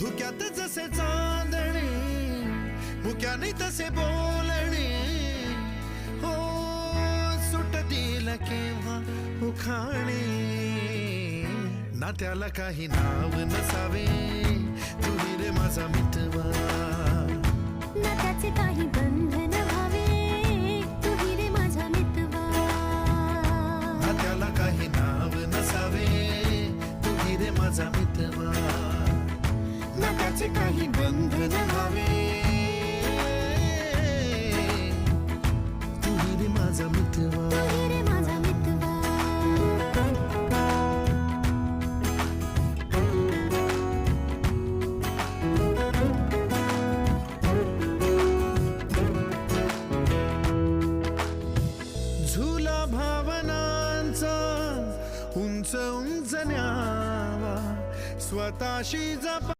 धुक्यात जसे चांदणे मुक्याने तसे बोलणे हो सुटतील केव्हा उखाणे ना त्याला काही नाव नसावे तू रे माझा मितवा ना त्याचे काही बंधन व्हावे तू रे माझा मितवा ना त्याला काही नाव नसावे तू रे माझा मितवा ना त्याचे काही बंधन व्हावे तू रे माझा मितवा तू रे माझा मितवा झुला भावनांचा उंच उंच न्यावा स्वतःशी जपा